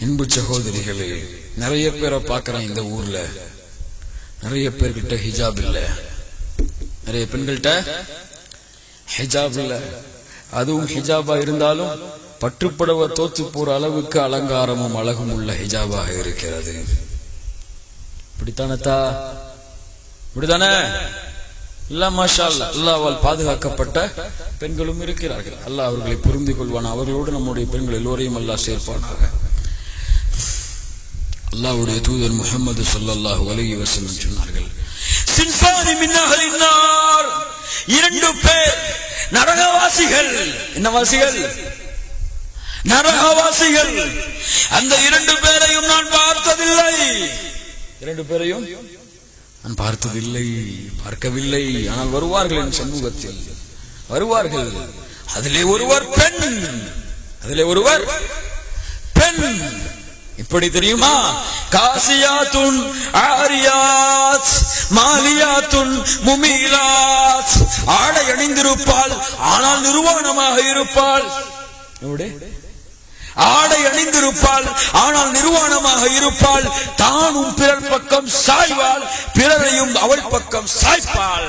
அன்பு சகோதரிகளே, நிறைய பேரை பார்க்கிறேன் இந்த ஊர்ல. நிறைய பேர்கிட்ட ஹிஜாப் இல்ல, நிறைய பெண்கள்கிட்ட ஹிஜாப் இல்ல. அதுவும் ஹிஜாபா இருந்தாலும் பற்றுப்படவ தோத்து போற அளவுக்கு அலங்காரமும் அழகும் உள்ள ஹிஜாபாக இருக்கிறது. இப்படித்தானத்தா? இப்படித்தானே? இல்ல மாஷா அல்லாஹ், அல்லாஹ்வால் பாதுகாக்கப்பட்ட பெண்களும் இருக்கிறார்கள். அல்லாஹ் அவர்களை புரிந்து கொள்வான். அவர்களோடு நம்முடைய பெண்கள் எல்லோரையும் அல்லாஹ் சேர்ப்பானாக. அல்லாஹ்வுடைய தூதர் முஹம்மது ஸல்லல்லாஹு அலைஹி வஸல்லம் சொன்னார்கள், சின்ஃபானி மின் அஹ்லின் நார், இரண்டு பேர் நரகவாசிகள். என்ன வாசிகள்? நரகவாசிகள். அந்த இரண்டு பேரையும் நான் பார்த்ததில்லை. இரண்டு பேரையும் நான் பார்த்ததில்லை, பார்க்கவில்லை. ஆனால் வருவார்கள் என் சமூகத்தில், வருவார்கள். அதிலே ஒருவர் பெண், அதிலே ஒருவர் பெண். இப்படி தெரியுமா? காசியாத்துன் ஆரியாத் மாலியாத்துன் முமீலாத். ஆடை அணிந்திருப்பாள், ஆனால் நிர்வாணமாக இருப்பாள். ஆடை அணிந்திருப்பாள், ஆனால் நிர்வாணமாக இருப்பாள். தானும் பிறர் பக்கம் சாய்வாள், பிறரையும் அவள் பக்கம் சாய்ப்பாள்.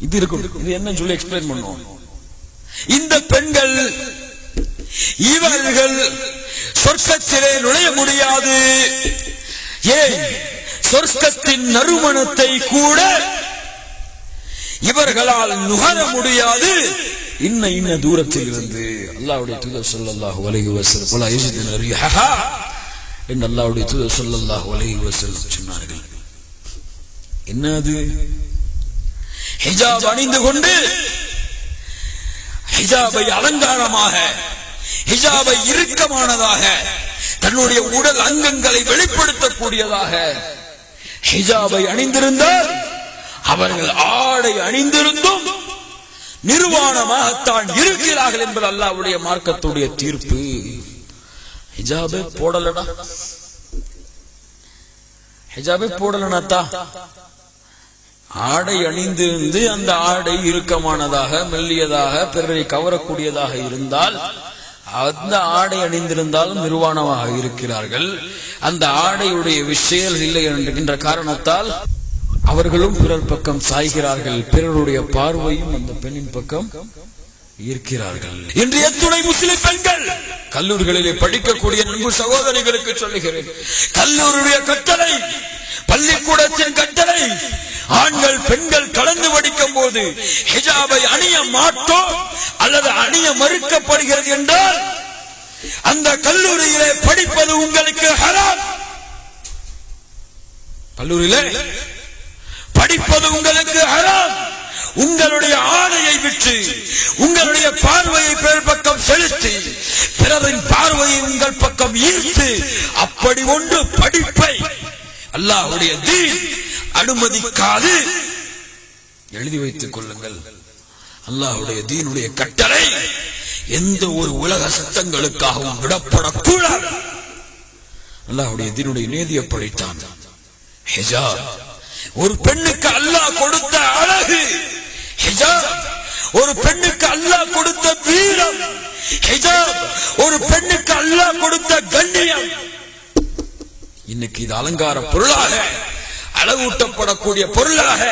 இது இருக்கும். இது என்ன சொல்லி எக்ஸ்பிளைன் பண்ணுவோம்? இந்த பெண்கள், இவர்கள் சொர்க்கத்திலே நுழைய முடியாது. ஏன்? சொர்க்கத்தின் நறுமணத்தை கூட இவர்களால் நுகர முடியாது. இன்ன தூரத்தில் இருந்து. அல்லாஹ்வுடைய தூதர் ஸல்லல்லாஹு அலைஹி வஸல்லம் வலா யஜிதுன ரிஹஹா என்று அல்லாஹ்வுடைய தூதர் ஸல்லல்லாஹு அலைஹி வஸல்லம் சொன்னார்கள். என்னது? ஹிஜாப் அணிந்து கொண்டு, ஹிஜாபை அலங்காரமாக, ஹிஜாபை இறுக்கமானதாக, தன்னுடைய உடல் அங்கங்களை வெளிப்படுத்தக்கூடியதாக ஹிஜாபை அணிந்திருந்தால் அவர்கள் ஆடை அணிந்திருந்தும் நிர்வாணமாகத்தான் இருக்கிறார்கள் என்பது அல்லாஹ்வுடைய மார்க்கத்துடைய தீர்ப்பு. ஹிஜாபே போடலடா, ஹிஜாபே போடலனாத்தா, ஆடை அணிந்திருந்து அந்த ஆடை இறுக்கமானதாக, மெல்லியதாக, பிறரை கவரக்கூடியதாக இருந்தால், அந்த ஆடை அணிந்திருந்தாலும் நிர்வாணமாக இருக்கிறார்கள். அந்த ஆடையுடைய விஷயம் இல்லை என்கின்ற காரணத்தால் அவர்களும் பிறர் பக்கம் சாய்கிறார்கள். பிறருடைய பார்வையும் அந்த பெண்ணின் பக்கம் ஈர்க்கிறார்கள். இன்று எத்துணை முஸ்லிம் பெண்கள் கல்லூரிகளிலே படிக்கக்கூடிய அன்பு சகோதரிகளுக்கு சொல்லுகிறேன், கல்லூரியுடைய கட்டளை, பள்ளிக்கூடத்தின் கட்டளை, ஆண்கள் பெண்கள் கலந்து படிக்கும் போது ஹிஜாபை அணிய மாட்டோம் அல்லது அணிய மறுக்கப்படுகிறது என்றால் அந்த கல்லூரியிலே படிப்பது உங்களுக்கு ஹராம். கல்லூரியிலே படிப்பது உங்களுக்கு ஹராம். உங்களுடைய ஆடையை விட்டு உங்களுடைய பார்வையை பிறர் பக்கம் செலுத்தி பிறரின் பார்வையை உங்கள் பக்கம் ஈர்த்து அப்படி ஒன்று படிப்பை அல்லாஹ்வுடைய தீன் அனுமதிக்காது. எழுதி வைத்துக் கொள்ளுங்கள். அல்லாஹ்வுடைய தீனுடைய கட்டளை எந்த ஒரு உலக சட்டங்களுக்காகவும் விடப்படக்கூடாது. அல்லாஹ்வுடைய தீனுடைய நீதி அப்படித்தான். ஹிஜாப் ஒரு பெண்ணுக்கு அல்லாஹ் கொடுத்த அழகு, ஹிஜாப் ஒரு பெண்ணுக்கு அல்லாஹ் கொடுத்த வீரம், ஹிஜாப் ஒரு பெண்ணுக்கு அல்லாஹ் கொடுத்த கண்ணியம். இன்னைக்கு இது அலங்கார பொருளாக, அழகூட்டப்படக்கூடிய பொருளாக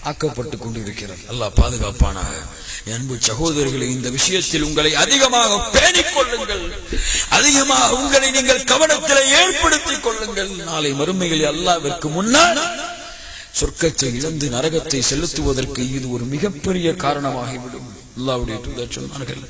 ஆக்கப்பட்டுக் கொண்டிருக்கிறது. அல்லாஹ் பாதுகாப்பானாக. அன்பு சகோதரர்களே, இந்த விஷயத்தில் உங்களை அதிகமாக பேணிக் கொள்ளுங்கள், அதிகமாக உங்களை நீங்கள் கவனத்தில் ஏற்படுத்திக் கொள்ளுங்கள். நாளை மறுமையில் அல்லாஹ்விற்கு முன்னால் சொர்க்கத்தை இழந்து நரகத்தை செலுத்துவதற்கு இது ஒரு மிகப்பெரிய காரணமாகிவிடும். அல்லாஹ்வுடைய தூதர் சொன்னார்கள்.